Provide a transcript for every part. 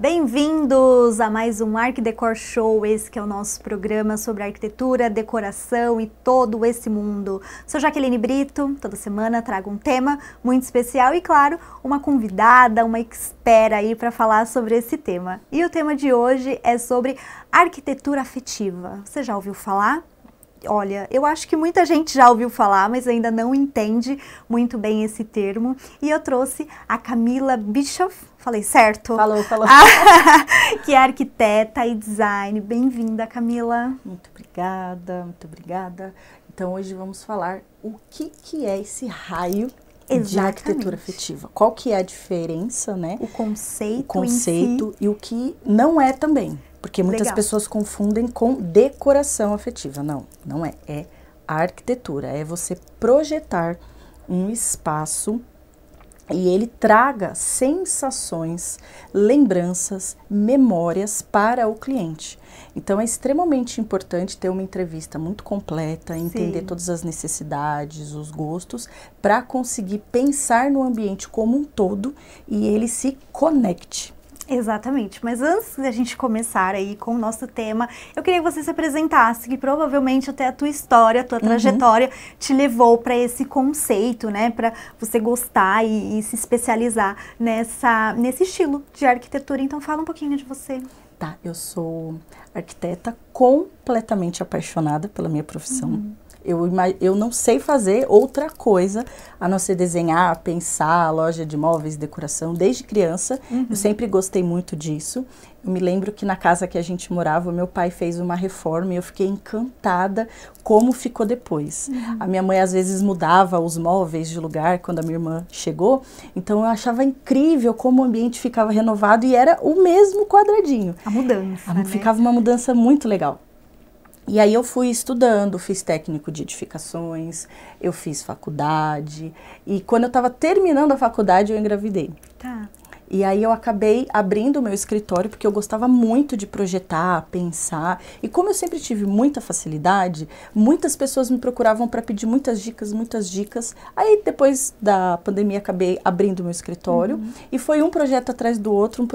Bem-vindos a mais um Arquidecor Show, esse que é o nosso programa sobre arquitetura, decoração e todo esse mundo. Sou Jaqueline Brito, toda semana trago um tema muito especial e, claro, uma convidada, uma expert aí para falar sobre esse tema. E o tema de hoje é sobre arquitetura afetiva. Você já ouviu falar? Olha, eu acho que muita gente já ouviu falar, mas ainda não entende muito bem esse termo. E eu trouxe a Camila Bischoff, falei certo? Falou. Que é arquiteta e design. Bem-vinda, Camila. Muito obrigada. Então hoje vamos falar o que é esse raio de arquitetura afetiva. Qual que é a diferença, né? O conceito em si. E o que não é também. Porque muitas pessoas confundem com decoração afetiva. Não é. É arquitetura. É você projetar um espaço e ele traga sensações, lembranças, memórias para o cliente. Então, é extremamente importante ter uma entrevista muito completa, entender todas as necessidades, os gostos, para conseguir pensar no ambiente como um todo e ele se conecte. Exatamente, mas antes da gente começar aí com o nosso tema, eu queria que você se apresentasse, que provavelmente até a tua história, a tua trajetória te levou para esse conceito, né, para você gostar e se especializar nesse estilo de arquitetura. Então fala um pouquinho de você. Tá, eu sou arquiteta completamente apaixonada pela minha profissão. Eu não sei fazer outra coisa a não ser desenhar, pensar, loja de móveis, decoração. Desde criança, eu sempre gostei muito disso. Eu me lembro que na casa que a gente morava, meu pai fez uma reforma e eu fiquei encantada como ficou depois. A minha mãe às vezes mudava os móveis de lugar quando a minha irmã chegou. Então eu achava incrível como o ambiente ficava renovado e era o mesmo quadradinho. A mudança, né? Ficava uma mudança muito legal. E aí eu fui estudando, fiz técnico de edificações, eu fiz faculdade, e quando eu estava terminando a faculdade eu engravidei. Tá. E aí eu acabei abrindo o meu escritório porque eu gostava muito de projetar, pensar, e como eu sempre tive muita facilidade, muitas pessoas me procuravam para pedir muitas dicas. Aí depois da pandemia acabei abrindo o meu escritório e foi um projeto atrás do outro,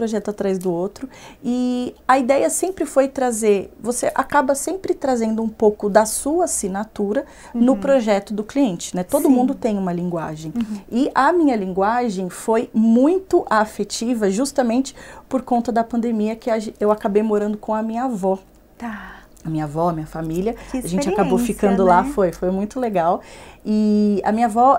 e a ideia sempre foi trazer, você acaba sempre trazendo um pouco da sua assinatura no projeto do cliente, né? Todo mundo tem uma linguagem. E a minha linguagem foi muito afetiva, justamente por conta da pandemia que eu acabei morando com a minha avó. Tá. A minha avó, minha família, a gente acabou ficando né? lá, foi muito legal. E a minha avó,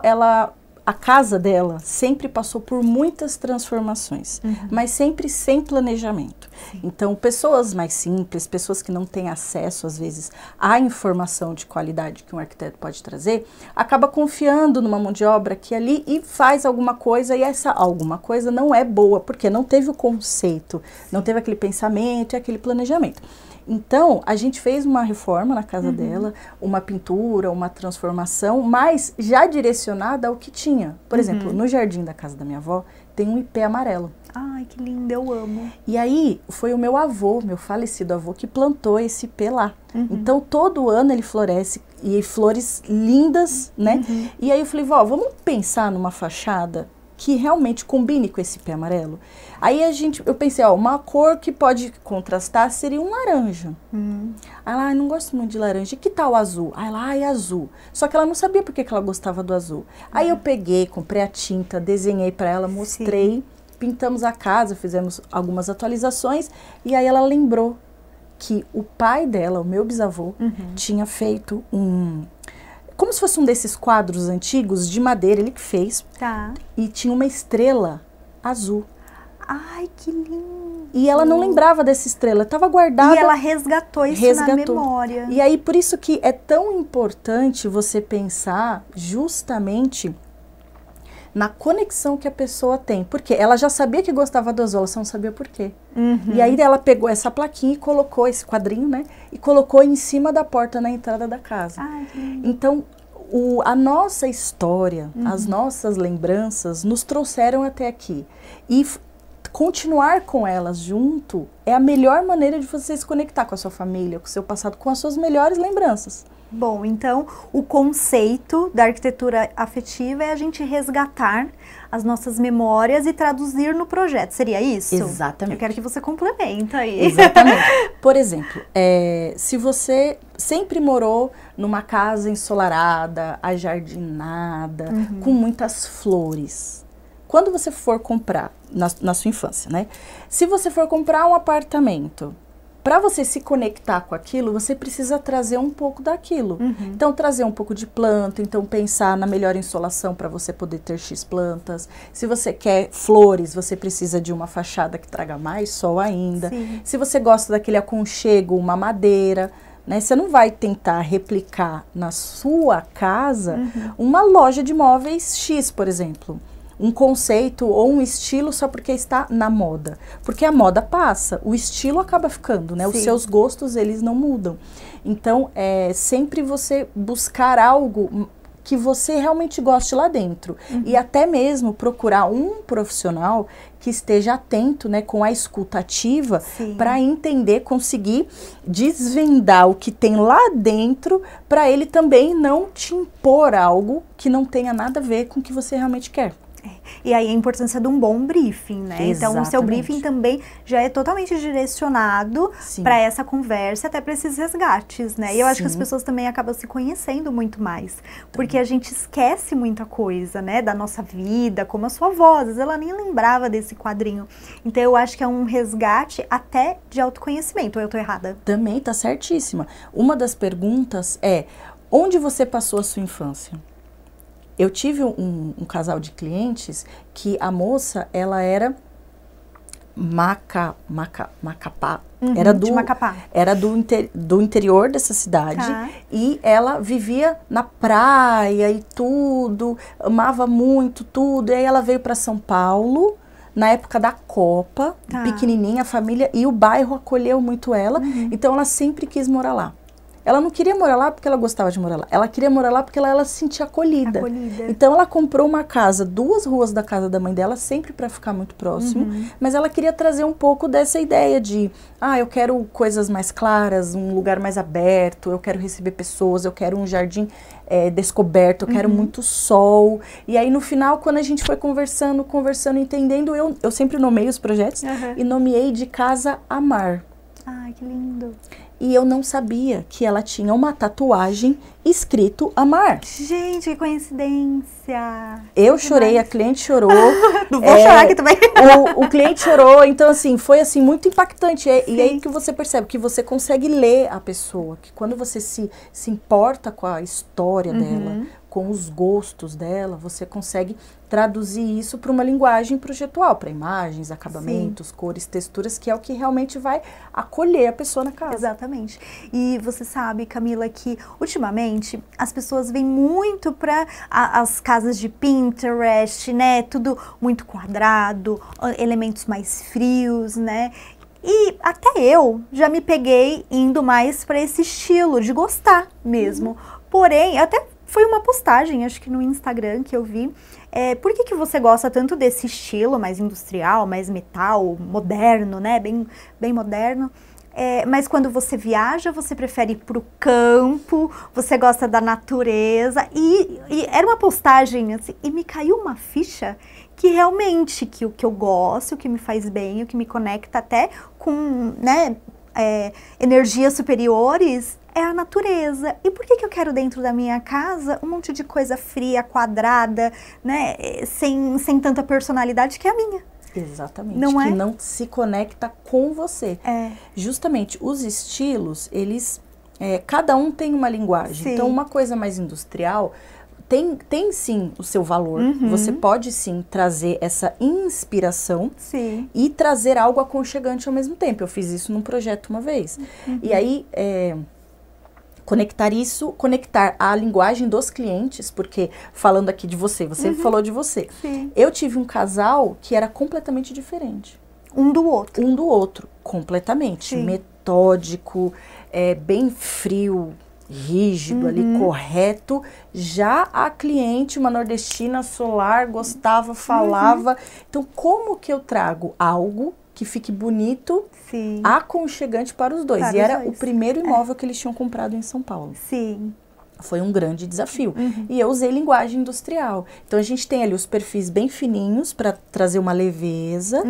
a casa dela sempre passou por muitas transformações, mas sempre sem planejamento. Então, pessoas mais simples, pessoas que não têm acesso, às vezes, à informação de qualidade que um arquiteto pode trazer, acaba confiando numa mão de obra que ali e faz alguma coisa, e essa alguma coisa não é boa, porque não teve o conceito, não teve aquele pensamento e aquele planejamento. Então, a gente fez uma reforma na casa dela, uma pintura, uma transformação, mas já direcionada ao que tinha. Por exemplo, no jardim da casa da minha avó, tem um ipê amarelo. Ai, que lindo, eu amo. E aí, foi o meu avô, meu falecido avô, que plantou esse ipê lá. Então, todo ano ele floresce, e flores lindas, né? E aí eu falei, vó, vamos pensar numa fachada que realmente combine com esse pé amarelo. Aí eu pensei, uma cor que pode contrastar seria um laranja. Aí ela, não gosto muito de laranja, e que tal o azul? Aí ela, é azul. Só que ela não sabia por que ela gostava do azul. Aí eu peguei, comprei a tinta, desenhei para ela, mostrei, pintamos a casa, fizemos algumas atualizações, e aí ela lembrou que o pai dela, o meu bisavô, tinha feito como se fosse um desses quadros antigos de madeira, ele que fez. Tá. E tinha uma estrela azul. Ai, que lindo. E ela não lembrava dessa estrela, estava guardada. E ela resgatou isso na memória. E aí, por isso que é tão importante você pensar justamente na conexão que a pessoa tem. Porque ela já sabia que gostava do azul, ela só não sabia por quê. E aí ela pegou essa plaquinha e colocou esse quadrinho, né? E colocou em cima da porta na entrada da casa. Ai, que lindo. Então, a nossa história, as nossas lembranças nos trouxeram até aqui. E continuar com elas junto é a melhor maneira de você se conectar com a sua família, com o seu passado, com as suas melhores lembranças. Bom, então o conceito da arquitetura afetiva é a gente resgatar as nossas memórias e traduzir no projeto. Seria isso? Exatamente. Eu quero que você complemente aí. Exatamente. Por exemplo, se você sempre morou numa casa ensolarada, ajardinada, com muitas flores, quando você for comprar, na sua infância, né? Se você for comprar um apartamento, para você se conectar com aquilo, você precisa trazer um pouco daquilo. Então, trazer um pouco de planta, então pensar na melhor insolação para você poder ter X plantas. Se você quer flores, você precisa de uma fachada que traga mais sol ainda. Sim. Se você gosta daquele aconchego, uma madeira, né? Você não vai tentar replicar na sua casa uma loja de móveis X, por exemplo. Um conceito ou um estilo só porque está na moda. Porque a moda passa, o estilo acaba ficando, né? Os seus gostos, eles não mudam. Então, sempre você buscar algo que você realmente goste lá dentro. E até mesmo procurar um profissional que esteja atento, né, com a escuta ativa, para entender, conseguir desvendar o que tem lá dentro, para ele também não te impor algo que não tenha nada a ver com o que você realmente quer. E aí a importância de um bom briefing, né? Exatamente. Então o seu briefing também já é totalmente direcionado para essa conversa, até para esses resgates, né? E eu acho que as pessoas também acabam se conhecendo muito mais, porque a gente esquece muita coisa, né? Da nossa vida, como a sua avó, às vezes ela nem lembrava desse quadrinho. Então eu acho que é um resgate até de autoconhecimento, ou eu tô errada? Também tá certíssima. Uma das perguntas é, onde você passou a sua infância? Eu tive um casal de clientes que a moça, ela era Macapá, era de Macapá. Era do interior dessa cidade, e ela vivia na praia e tudo, amava muito tudo, e aí ela veio para São Paulo, na época da Copa, pequenininha, a família, e o bairro acolheu muito ela, então ela sempre quis morar lá. Ela não queria morar lá porque ela gostava de morar lá. Ela queria morar lá porque ela se sentia acolhida. Então ela comprou uma casa, 2 ruas da casa da mãe dela, sempre para ficar muito próximo. Mas ela queria trazer um pouco dessa ideia de, eu quero coisas mais claras, um lugar mais aberto, eu quero receber pessoas, eu quero um jardim descoberto, eu quero muito sol. E aí no final, quando a gente foi conversando, entendendo, eu sempre nomeei os projetos e nomeei de Casa a Mar. Ai, que lindo. E eu não sabia que ela tinha uma tatuagem escrito Amar. Gente, que coincidência. Eu chorei, a cliente chorou. Não vou chorar aqui também. O cliente chorou, então assim, foi assim, muito impactante. E aí que você percebe que você consegue ler a pessoa, que quando você se importa com a história dela, com os gostos dela, você consegue traduzir isso para uma linguagem projetual, para imagens, acabamentos, cores, texturas, que é o que realmente vai acolher a pessoa na casa. Exatamente. E você sabe, Camila, que ultimamente as pessoas vêm muito para as casas de Pinterest, né? Tudo muito quadrado, elementos mais frios, né? E até eu já me peguei indo mais para esse estilo, de gostar mesmo. Porém, até foi uma postagem, acho que no Instagram, que eu vi. Por que você gosta tanto desse estilo mais industrial, mais metal, moderno, né? Bem moderno. Mas quando você viaja, você prefere ir pro campo, você gosta da natureza. E era uma postagem, assim, e me caiu uma ficha que realmente, que o que eu gosto, o que me faz bem, o que me conecta até com, né, energias superiores, é a natureza. E por que eu quero dentro da minha casa um monte de coisa fria, quadrada, né, sem tanta personalidade que é a minha? Exatamente, não se conecta com você. Justamente, os estilos, eles, cada um tem uma linguagem. Então, uma coisa mais industrial tem sim o seu valor. Você pode sim trazer essa inspiração e trazer algo aconchegante ao mesmo tempo. Eu fiz isso num projeto uma vez. E aí, conectar a linguagem dos clientes, porque falando aqui de você falou de você. Eu tive um casal que era completamente diferente. Um do outro, completamente. Metódico, bem frio, rígido ali, correto. Já a cliente, uma nordestina solar, gostava, falava. Então, como que eu trago algo que fique bonito, aconchegante para os dois? E era o primeiro imóvel que eles tinham comprado em São Paulo. Foi um grande desafio. E eu usei linguagem industrial. Então, a gente tem ali os perfis bem fininhos para trazer uma leveza,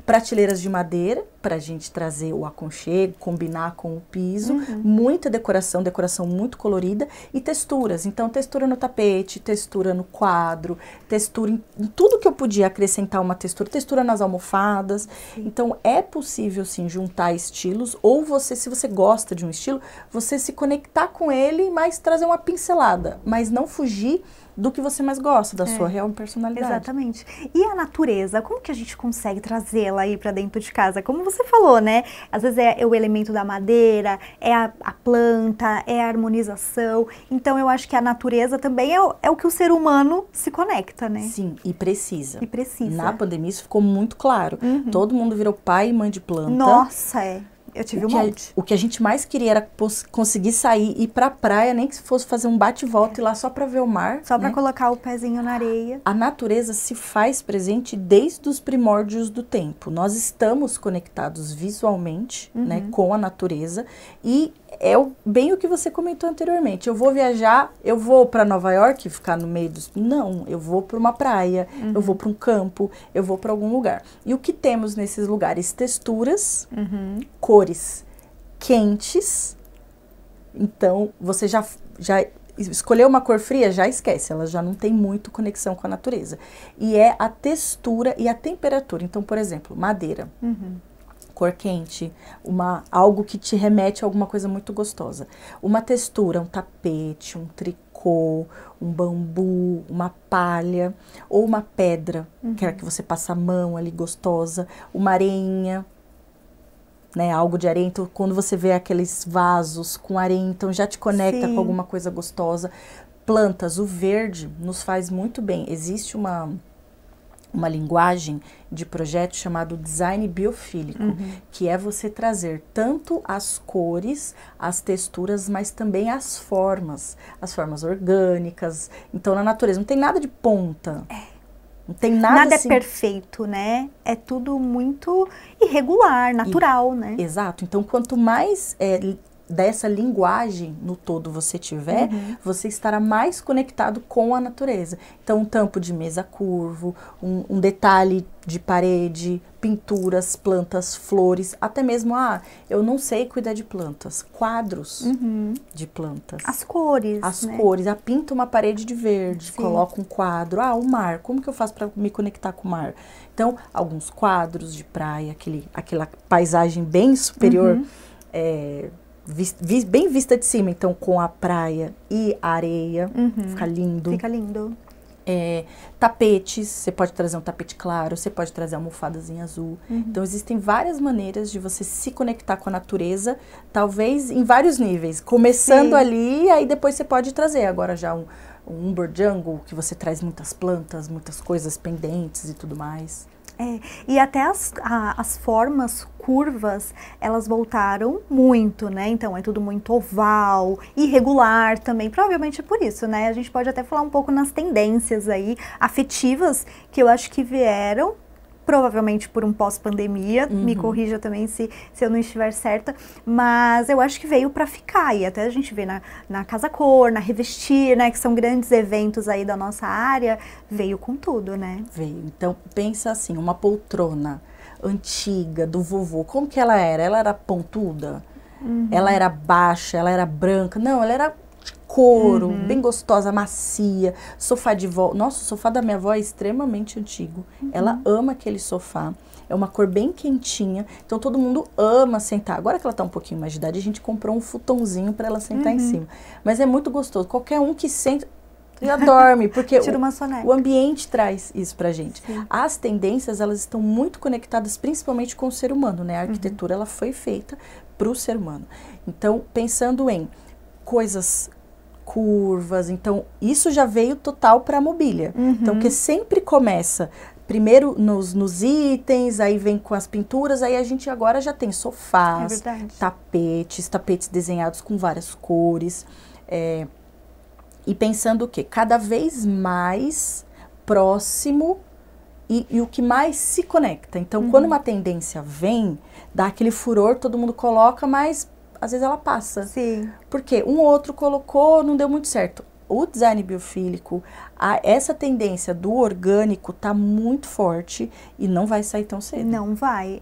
prateleiras de madeira para a gente trazer o aconchego, combinar com o piso, muita decoração, decoração muito colorida e texturas. Então, textura no tapete, textura no quadro, textura em tudo que eu podia acrescentar uma textura, textura nas almofadas. Então, é possível, sim, juntar estilos ou você, se você gosta de um estilo, você se conectar com ele, mas trazer uma pincelada, mas não fugir do que você mais gosta, da sua real personalidade. Exatamente. E a natureza, como que a gente consegue trazê-la aí para dentro de casa? Como você falou, né? Às vezes é o elemento da madeira, é a planta, é a harmonização. Então eu acho que a natureza também é o que o ser humano se conecta, né? Sim, e precisa. E precisa. Na pandemia isso ficou muito claro. Todo mundo virou pai e mãe de planta. Nossa, eu tive um monte. O que a gente mais queria era conseguir sair, ir pra praia, nem que fosse fazer um bate-volta e lá só pra ver o mar. Só pra colocar o pezinho na areia. A natureza se faz presente desde os primórdios do tempo. Nós estamos conectados visualmente, né, com a natureza e é bem o que você comentou anteriormente. Eu vou viajar, eu vou para Nova York, ficar no meio dos... Não, eu vou para uma praia, eu vou para um campo, eu vou para algum lugar. E o que temos nesses lugares? Texturas, cores quentes. Então, você já escolheu uma cor fria, já esquece, ela já não tem muito conexão com a natureza. E é a textura e a temperatura. Então, por exemplo, madeira. Cor quente, algo que te remete a alguma coisa muito gostosa. Uma textura, um tapete, um tricô, um bambu, uma palha, ou uma pedra, que é que você passa a mão ali gostosa, uma areinha, né, algo de areia. Então, quando você vê aqueles vasos com areia, então já te conecta com alguma coisa gostosa. Plantas, o verde nos faz muito bem. Existe uma linguagem de projeto chamado design biofílico, que é você trazer tanto as cores, as texturas, mas também as formas orgânicas. Então, na natureza não tem nada de ponta. Não tem nada assim... é perfeito, né? É tudo muito irregular, natural, né? Exato. Então, quanto mais dessa linguagem no todo você tiver, você estará mais conectado com a natureza. Então, um tampo de mesa curvo, um detalhe de parede, pinturas, plantas, flores, até mesmo, eu não sei cuidar de plantas, quadros de plantas. As cores, cores, pinta uma parede de verde, coloca um quadro, o mar, como que eu faço para me conectar com o mar? Então, alguns quadros de praia, aquela paisagem bem superior, bem vista de cima, então com a praia e a areia, fica lindo. Fica lindo. Tapetes, você pode trazer um tapete claro, você pode trazer almofadas em azul. Então existem várias maneiras de você se conectar com a natureza, talvez em vários níveis, começando ali, aí depois você pode trazer agora já um umber jungle, que você traz muitas plantas, muitas coisas pendentes e tudo mais. E até as formas curvas, elas voltaram muito, né? Então, é tudo muito oval, irregular também, provavelmente é por isso, né? A gente pode até falar um pouco nas tendências aí afetivas que eu acho que vieram, provavelmente por um pós-pandemia, me corrija também se eu não estiver certa, mas eu acho que veio para ficar, e até a gente vê na Casa Cor, na Revestir, né, que são grandes eventos aí da nossa área, veio com tudo, né? Veio. Então, pensa assim, uma poltrona antiga do vovô, como que ela era? Ela era pontuda? Ela era baixa? Ela era branca? Não, ela era couro, bem gostosa, macia, sofá de vó. Nossa, o sofá da minha avó é extremamente antigo. Ela ama aquele sofá. É uma cor bem quentinha, então todo mundo ama sentar. Agora que ela tá um pouquinho mais de idade, a gente comprou um futonzinho para ela sentar em cima. Mas é muito gostoso. Qualquer um que senta já dorme, porque o ambiente traz isso pra gente. As tendências, elas estão muito conectadas principalmente com o ser humano, né? A arquitetura, ela foi feita pro ser humano. Então, pensando em coisas curvas, então isso já veio total para a mobília. Então, que sempre começa primeiro nos itens, aí vem com as pinturas, aí a gente agora já tem sofás, tapetes desenhados com várias cores, e pensando o quê? Cada vez mais próximo e o que mais se conecta. Então, quando uma tendência vem, dá aquele furor, todo mundo coloca, mas às vezes ela passa. Sim. Porque um ou outro colocou, não deu muito certo. O design biofílico, essa tendência do orgânico tá muito forte e não vai sair tão cedo. Não vai,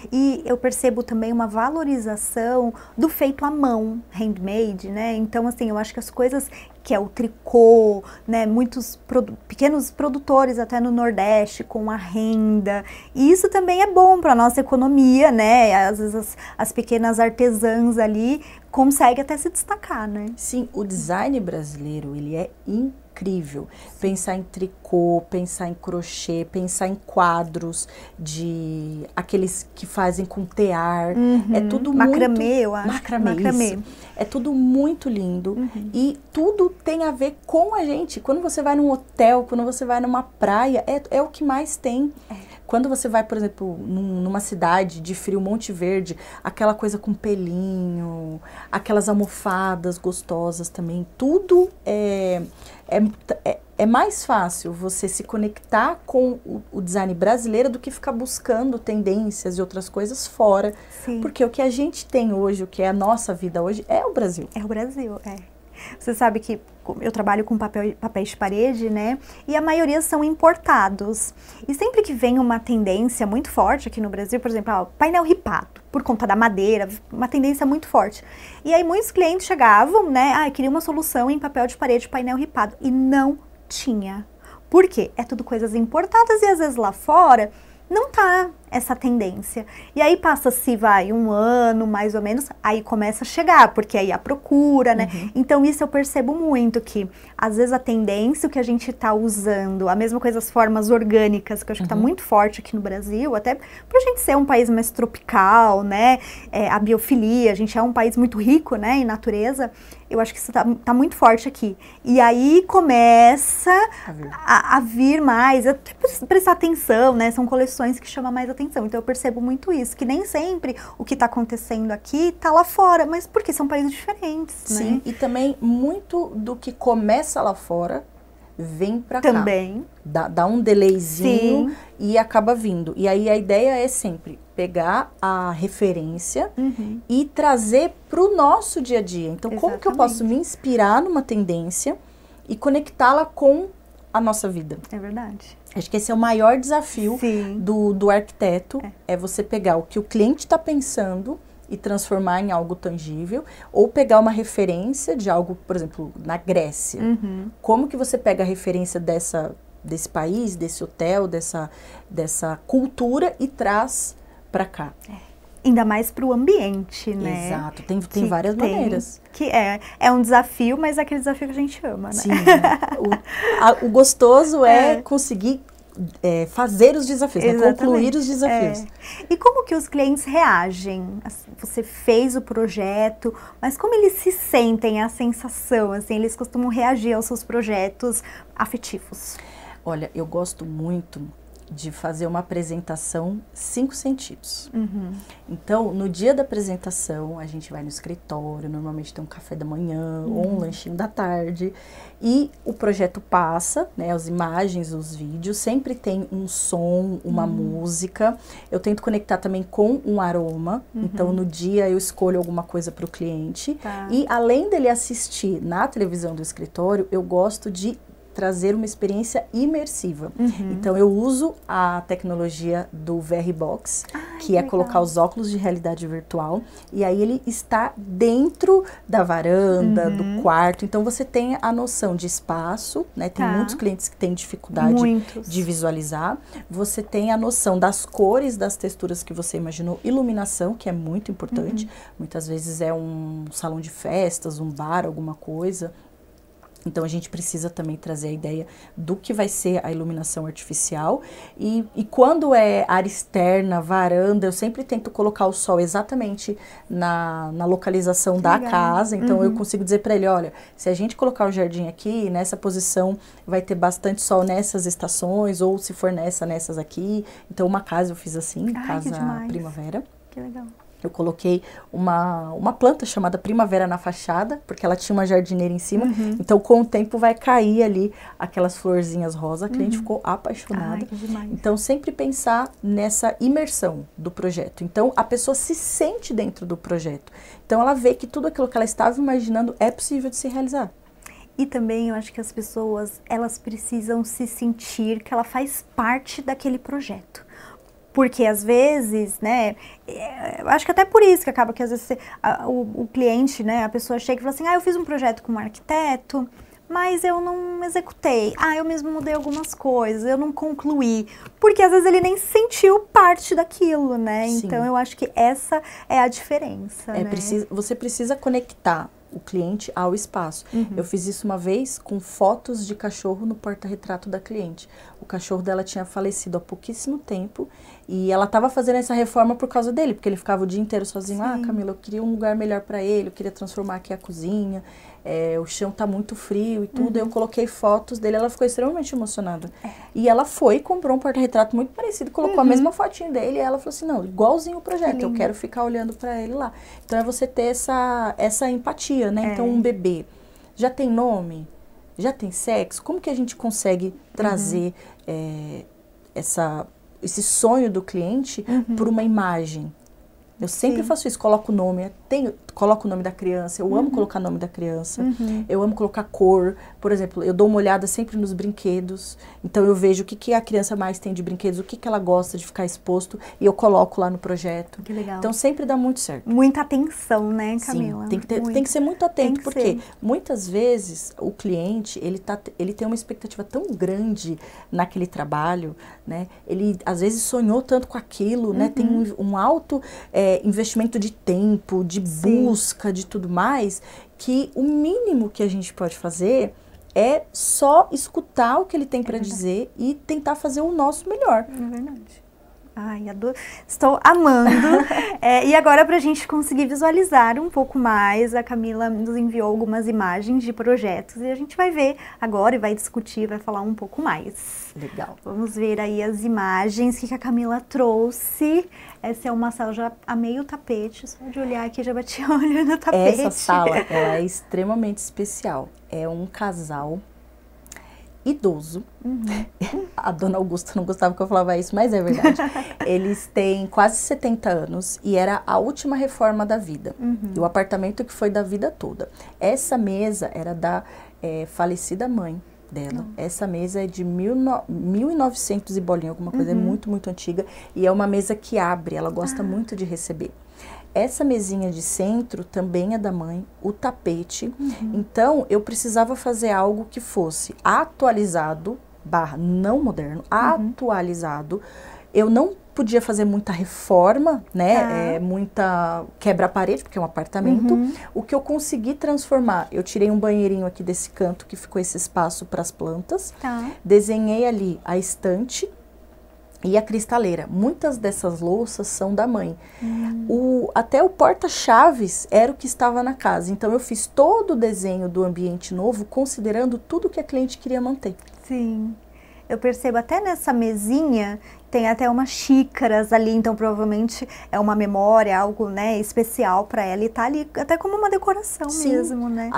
E eu percebo também uma valorização do feito à mão, handmade, né? Então, assim, eu acho que as coisas que é o tricô, né? Muitos pequenos produtores até no Nordeste com a renda. E isso também é bom para a nossa economia, né? Às vezes as pequenas artesãs ali conseguem até se destacar, né? Sim, o design brasileiro, ele é incrível. Pensar em tricô, pensar em crochê, pensar em quadros de aqueles que fazem com tear. É tudo macramê, muito... eu acho. Macramê. Isso. É tudo muito lindo e tudo tem a ver com a gente. Quando você vai num hotel, quando você vai numa praia, é o que mais tem. Quando você vai, por exemplo, numa cidade de frio, Monte Verde, aquela coisa com pelinho, aquelas almofadas gostosas também, tudo é mais fácil você se conectar com o design brasileiro do que ficar buscando tendências e outras coisas fora. Sim. Porque o que a gente tem hoje, o que é a nossa vida hoje, é o Brasil. É o Brasil, Você sabe que eu trabalho com papéis de parede, né? E a maioria são importados. E sempre que vem uma tendência muito forte aqui no Brasil, por exemplo, painel ripado, por conta da madeira, uma tendência muito forte. E aí muitos clientes chegavam, né? Queria uma solução em papel de parede, painel ripado. E não tinha. Por quê? É tudo coisas importadas e às vezes lá fora não tá essa tendência. E aí passa-se, um ano, mais ou menos, aí começa a chegar, porque aí a procura, né? Então isso eu percebo muito, que às vezes a tendência, o que a gente tá usando, a mesma coisa, as formas orgânicas, que eu acho que tá muito forte aqui no Brasil, até pra gente ser um país mais tropical, né? A biofilia, a gente é um país muito rico, né, em natureza. Eu acho que isso tá muito forte aqui. E aí começa a vir mais, até prestar atenção, né? São coleções que chamam mais atenção. Então eu percebo muito isso, que nem sempre o que está acontecendo aqui está lá fora, mas porque são países diferentes, Sim, né? E também muito do que começa lá fora vem para cá. Também. Dá um delayzinho e acaba vindo. E aí a ideia é sempre pegar a referência e trazer para o nosso dia a dia. Então, como que eu posso me inspirar numa tendência e conectá-la com a nossa vida? É verdade. Acho que esse é o maior desafio do arquiteto, é você pegar o que o cliente está pensando e transformar em algo tangível, ou pegar uma referência de algo, por exemplo, na Grécia. Como que você pega a referência desse país, desse hotel, dessa cultura e traz para cá? Ainda mais para o ambiente, né? Exato, tem várias maneiras. Que é um desafio, mas é aquele desafio que a gente ama, né? Sim, o gostoso é conseguir fazer os desafios, né? Concluir os desafios. E como que os clientes reagem? Você fez o projeto, mas como eles se sentem, a sensação, assim, eles costumam reagir aos seus projetos afetivos? Olha, eu gosto muito de fazer uma apresentação 5 sentidos. Então, no dia da apresentação, a gente vai no escritório, normalmente tem um café da manhã ou um lanchinho da tarde, e o projeto passa, né, as imagens, os vídeos, sempre tem um som, uma música. Eu tento conectar também com um aroma, então no dia eu escolho alguma coisa para o cliente, e além dele assistir na televisão do escritório, eu gosto de trazer uma experiência imersiva. Então eu uso a tecnologia do VR Box, que é colocar os óculos de realidade virtual, e aí ele está dentro da varanda, do quarto, então você tem a noção de espaço, né? Tem muitos clientes que têm dificuldade de visualizar. Você tem a noção das cores, das texturas que você imaginou, iluminação, que é muito importante. Muitas vezes é um salão de festas, um bar, alguma coisa. Então, a gente precisa também trazer a ideia do que vai ser a iluminação artificial. E quando é área externa, varanda, eu sempre tento colocar o sol exatamente na localização da casa. Então, eu consigo dizer para ele, olha, se a gente colocar o jardim aqui, nessa posição, vai ter bastante sol nessas estações, ou se for nessas aqui. Então, uma casa eu fiz assim, Casa Primavera. Que legal. Eu coloquei uma planta chamada primavera na fachada, porque ela tinha uma jardineira em cima. Então, com o tempo, vai cair ali aquelas florzinhas rosa. A cliente ficou apaixonada. Ai, que demais. Então, sempre pensar nessa imersão do projeto. Então, a pessoa se sente dentro do projeto. Então, ela vê que tudo aquilo que ela estava imaginando é possível de se realizar. E também eu acho que as pessoas, elas precisam se sentir que ela faz parte daquele projeto. Porque às vezes, né, eu acho que até por isso que acaba que às vezes o cliente, né, a pessoa chega e fala assim, eu fiz um projeto com um arquiteto, mas eu não executei. Eu mesmo mudei algumas coisas, eu não concluí. Porque às vezes ele nem sentiu parte daquilo, né? Sim. Então eu acho que essa é a diferença, né? Você precisa conectar o cliente ao espaço. Eu fiz isso uma vez com fotos de cachorro no porta-retrato da cliente. O cachorro dela tinha falecido há pouquíssimo tempo e ela estava fazendo essa reforma por causa dele, porque ele ficava o dia inteiro sozinho. Camila, eu queria um lugar melhor para ele, eu queria transformar aqui a cozinha, o chão tá muito frio e tudo. Eu coloquei fotos dele, ela ficou extremamente emocionada. E ela foi e comprou um porta-retrato muito parecido, colocou a mesma fotinha dele e ela falou assim, não, igualzinho o projeto, eu quero ficar olhando para ele lá. Então é você ter essa empatia, né? Então um bebê já tem nome? Já tem sexo? Como que a gente consegue trazer esse sonho do cliente por uma imagem? Eu sempre faço isso, coloco o nome, coloco o nome da criança, eu amo colocar o nome da criança, eu amo colocar cor, por exemplo, eu dou uma olhada sempre nos brinquedos, então eu vejo o que a criança mais tem de brinquedos, o que ela gosta de ficar exposto, e eu coloco lá no projeto. Que legal. Então sempre dá muito certo. Muita atenção, né, Camila? Sim, tem que ser muito atento, porque muitas vezes o cliente, ele tem uma expectativa tão grande naquele trabalho, né, ele às vezes sonhou tanto com aquilo, né, tem um alto investimento de tempo, de busca, de tudo mais, que o mínimo que a gente pode fazer é só escutar o que ele tem para dizer e tentar fazer o nosso melhor. É verdade. Ai, estou amando. E agora, para a gente conseguir visualizar um pouco mais, a Camila nos enviou algumas imagens de projetos e a gente vai ver agora e vai discutir, vai falar um pouco mais. Legal. Vamos ver aí as imagens que a Camila trouxe. Essa é uma sala, já amei o tapete, só de olhar aqui já bati o olho no tapete. Essa sala ela é extremamente especial. É um casal idoso. A dona Augusta não gostava que eu falava isso, mas é verdade. Eles têm quase 70 anos e era a última reforma da vida. E o apartamento que foi da vida toda. Essa mesa era da falecida mãe dela. Essa mesa é de 1900 e bolinha, alguma coisa, é muito, muito antiga. E é uma mesa que abre, ela gosta muito de receber. Essa mesinha de centro também é da mãe, o tapete. Então, eu precisava fazer algo que fosse atualizado, não moderno, atualizado. Eu não podia fazer muita reforma, né, muita quebra-parede, porque é um apartamento. O que eu consegui transformar, eu tirei um banheirinho aqui desse canto, que ficou esse espaço para as plantas. Desenhei ali a estante e a cristaleira. Muitas dessas louças são da mãe. Até o porta-chaves era o que estava na casa. Então, eu fiz todo o desenho do ambiente novo, considerando tudo que a cliente queria manter. Sim. Eu percebo até nessa mesinha, tem até umas xícaras ali, então provavelmente é uma memória, algo, né, especial para ela e tá ali até como uma decoração mesmo, né?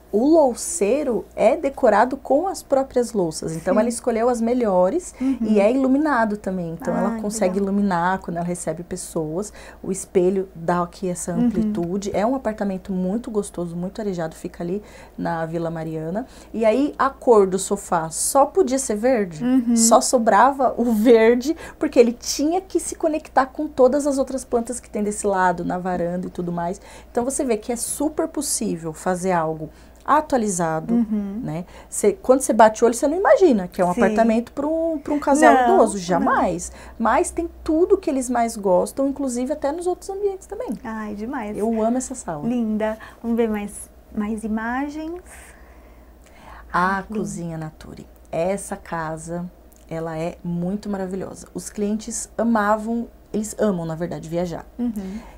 O louceiro é decorado com as próprias louças. Então, ela escolheu as melhores e é iluminado também. Então, ela consegue iluminar quando ela recebe pessoas. O espelho dá aqui essa amplitude. É um apartamento muito gostoso, muito arejado. Fica ali na Vila Mariana. E aí, a cor do sofá só podia ser verde. Só sobrava o verde, porque ele tinha que se conectar com todas as outras plantas que tem desse lado, na varanda e tudo mais. Então, você vê que é super possível fazer algo atualizado, né? Quando você bate o olho, você não imagina que é um apartamento para um casal idoso, jamais. Mas tem tudo que eles mais gostam, inclusive até nos outros ambientes também. Ai, demais. Eu amo essa sala. Linda. Vamos ver mais imagens. A Cozinha Nature. Essa casa, ela é muito maravilhosa. Os clientes eles amam, na verdade, viajar.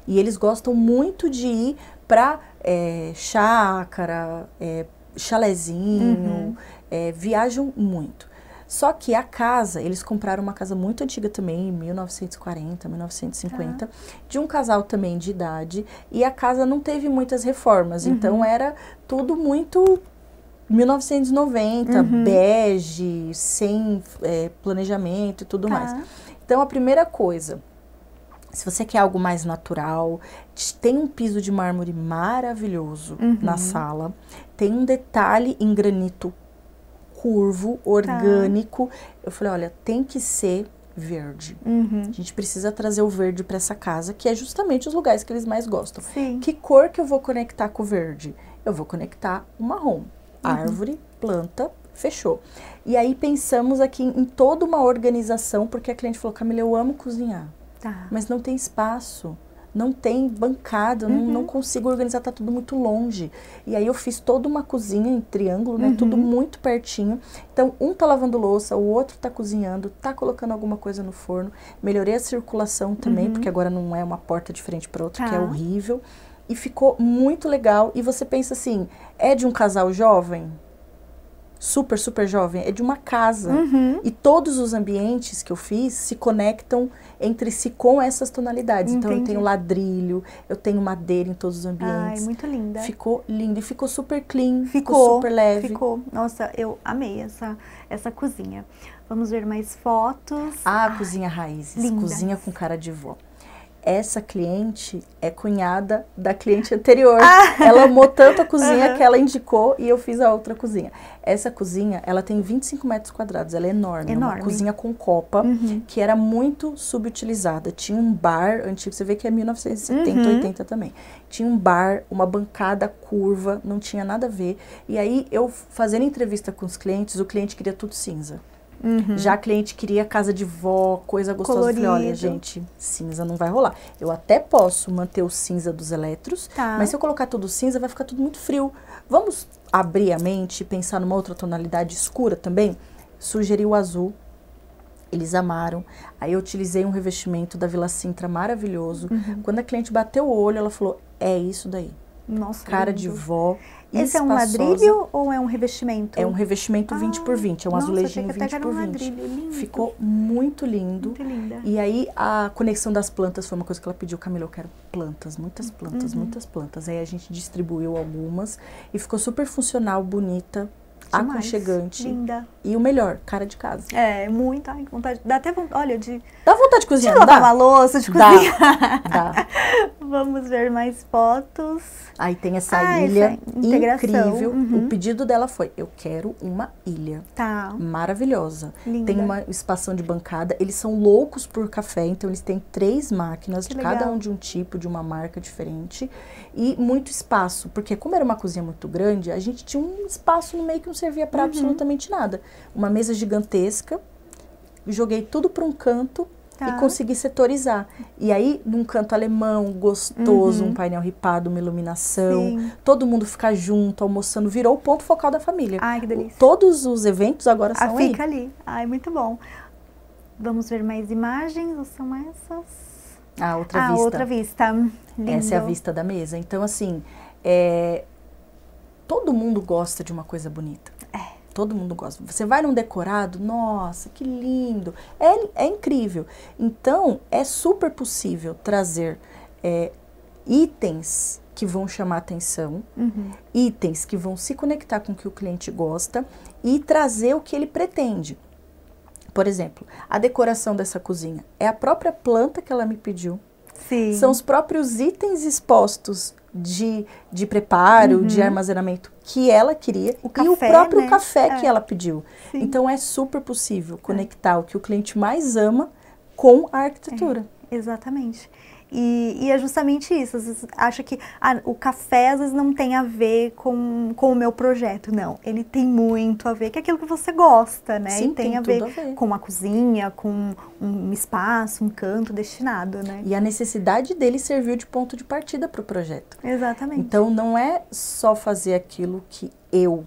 E eles gostam muito de ir para chácara, chalezinho, viajam muito. Só que a casa, eles compraram uma casa muito antiga também, em 1940, 1950, de um casal também de idade, e a casa não teve muitas reformas, então era tudo muito 1990, bege, sem planejamento e tudo mais. Então, a primeira coisa, se você quer algo mais natural, tem um piso de mármore maravilhoso na sala, tem um detalhe em granito curvo, orgânico. Eu falei, olha, tem que ser verde. A gente precisa trazer o verde para essa casa, que é justamente os lugares que eles mais gostam. Sim. Que cor que eu vou conectar com o verde? Eu vou conectar o marrom. Árvore, planta, fechou. E aí pensamos aqui em toda uma organização, porque a cliente falou, Camila, eu amo cozinhar, mas não tem espaço, não tem bancada, não consigo organizar, tá tudo muito longe. E aí eu fiz toda uma cozinha em triângulo, né, tudo muito pertinho. Então, um tá lavando louça, o outro tá cozinhando, tá colocando alguma coisa no forno. Melhorei a circulação também, porque agora não é uma porta de frente para outra, que é horrível. E ficou muito legal. E você pensa assim, é de um casal jovem? Super, super jovem. É de uma casa. E todos os ambientes que eu fiz se conectam entre si com essas tonalidades. Então, eu tenho ladrilho, eu tenho madeira em todos os ambientes. Ai, muito linda. Ficou lindo. E ficou super clean, ficou super leve. Ficou. Nossa, eu amei essa cozinha. Vamos ver mais fotos. A cozinha raízes. Linda. Cozinha com cara de vó. Essa cliente é cunhada da cliente anterior. Ela amou tanto a cozinha que ela indicou e eu fiz a outra cozinha. Essa cozinha, ela tem 25 metros quadrados, ela é enorme. Uma cozinha com copa, que era muito subutilizada. Tinha um bar antigo, você vê que é 1970, 80 também. Tinha um bar, uma bancada curva, não tinha nada a ver. E aí, eu fazendo entrevista com os clientes, o cliente queria tudo cinza. Já a cliente queria casa de vó, coisa gostosa. Colorido. Eu falei, olha, gente, cinza não vai rolar. Eu até posso manter o cinza dos eletros, mas se eu colocar tudo cinza, vai ficar tudo muito frio. Vamos abrir a mente e pensar numa outra tonalidade escura também? Sugeri o azul, eles amaram. Aí eu utilizei um revestimento da Vila Sintra maravilhoso. Quando a cliente bateu o olho, ela falou, é isso daí. Nossa, cara de vó. Esse é um ladrilho ou é um revestimento? É um revestimento 20 por 20, é um azulejinho 20 por 20. Lindo. Ficou muito lindo. Muito linda. E aí a conexão das plantas foi uma coisa que ela pediu, Camila, eu quero plantas, muitas plantas, muitas plantas. Aí a gente distribuiu algumas e ficou super funcional, bonita, aconchegante. Linda. E o melhor, cara de casa. É, muito, ai, vontade. Dá até vontade, olha, Dá vontade de cozinhar, de lavar uma louça, de cozinhar. Dá. Vamos ver mais fotos. Aí tem essa ilha incrível. Uhum. O pedido dela foi, eu quero uma ilha. Tá. Maravilhosa. Linda. Tem uma espação de bancada. Eles são loucos por café, então eles têm 3 máquinas, cada um de um tipo, de uma marca diferente. E muito espaço, porque como era uma cozinha muito grande, a gente tinha um espaço no meio que não servia para absolutamente nada. Uma mesa gigantesca, joguei tudo para um canto e consegui setorizar. E aí, num canto alemão, gostoso, um painel ripado, uma iluminação, todo mundo ficar junto, almoçando, virou o ponto focal da família. Ai, que delícia. Todos os eventos agora são aí. Fica ali. Ai, muito bom. Vamos ver mais imagens, ou são essas? A outra vista. Outra vista. Lindo. Essa é a vista da mesa. Então, assim, todo mundo gosta de uma coisa bonita. Todo mundo gosta. Você vai num decorado, nossa, que lindo. É incrível. Então, é super possível trazer itens que vão chamar atenção, itens que vão se conectar com o que o cliente gosta e trazer o que ele pretende. Por exemplo, a decoração dessa cozinha é a própria planta que ela me pediu. Sim. São os próprios itens expostos de preparo, de armazenamento que ela queria e o próprio café que ela pediu. Sim. Então, é super possível conectar o que o cliente mais ama com a arquitetura. Exatamente. E é justamente isso. Às vezes acha que o café às vezes não tem a ver com o meu projeto. Não, ele tem muito a ver com aquilo que você gosta, né? Sim, e tem a ver com a cozinha, com um espaço, um canto destinado, né? E a necessidade dele serviu de ponto de partida para o projeto. Exatamente. Então, não é só fazer aquilo que eu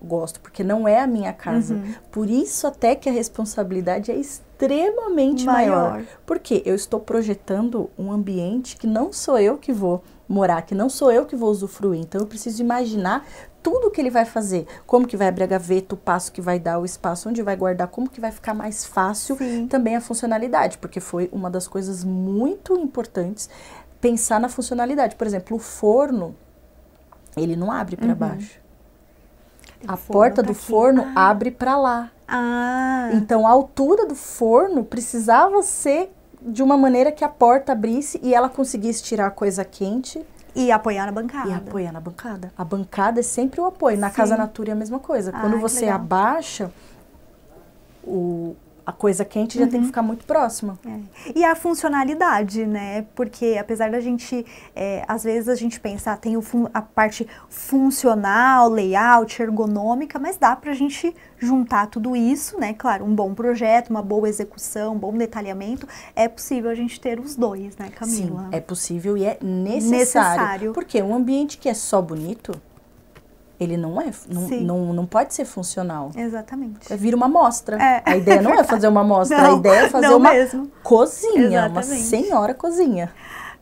gosto, porque não é a minha casa. Por isso até que a responsabilidade é extremamente maior. Porque eu estou projetando um ambiente que não sou eu que vou morar, que não sou eu que vou usufruir. Então eu preciso imaginar tudo que ele vai fazer, como que vai abrir a gaveta, o passo que vai dar, o espaço onde vai guardar, como que vai ficar mais fácil, também a funcionalidade, porque foi uma das coisas muito importantes, pensar na funcionalidade. Por exemplo, o forno, ele não abre para baixo. A porta do forno abre para lá. Então, a altura do forno precisava ser de uma maneira que a porta abrisse e ela conseguisse tirar a coisa quente. E apoiar na bancada. E apoiar na bancada. A bancada é sempre o apoio. Na Casa Natura é a mesma coisa. Quando você abaixa, a coisa quente já tem que ficar muito próxima. E a funcionalidade, né? Porque apesar da gente, às vezes a gente pensa, tem a parte funcional, layout, ergonômica, mas dá pra gente juntar tudo isso, né? Claro, um bom projeto, uma boa execução, um bom detalhamento, é possível a gente ter os dois, né, Camila? Sim, é possível e é necessário. Porque um ambiente que é só bonito, ele não pode ser funcional. Exatamente. Vira uma amostra. A ideia não é fazer uma amostra, a ideia é fazer uma cozinha, uma senhora cozinha.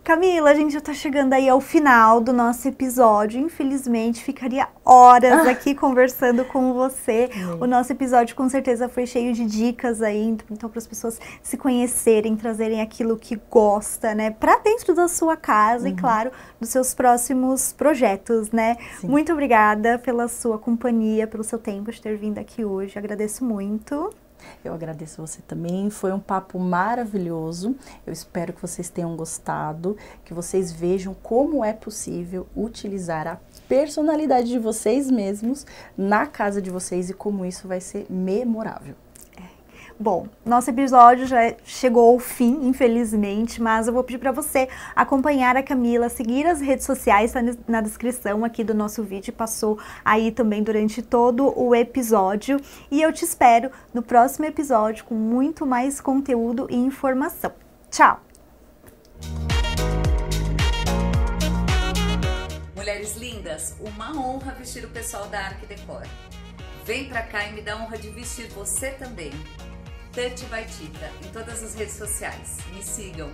Camila, a gente já tá chegando aí ao final do nosso episódio. Infelizmente, ficaria horas aqui conversando com você. O nosso episódio com certeza foi cheio de dicas aí, então para as pessoas se conhecerem, trazerem aquilo que gosta, né, para dentro da sua casa e, claro, dos seus próximos projetos, né? Sim. Muito obrigada pela sua companhia, pelo seu tempo de ter vindo aqui hoje. Agradeço muito. Eu agradeço você também, foi um papo maravilhoso, eu espero que vocês tenham gostado, que vocês vejam como é possível utilizar a personalidade de vocês mesmos na casa de vocês e como isso vai ser memorável. Bom, nosso episódio já chegou ao fim, infelizmente, mas eu vou pedir para você acompanhar a Camila, seguir as redes sociais, tá na descrição aqui do nosso vídeo, passou aí também durante todo o episódio. E eu te espero no próximo episódio com muito mais conteúdo e informação. Tchau! Mulheres lindas, uma honra vestir o pessoal da Arquidecor. Vem pra cá e me dá a honra de vestir você também. Tati by Tita, em todas as redes sociais. Me sigam.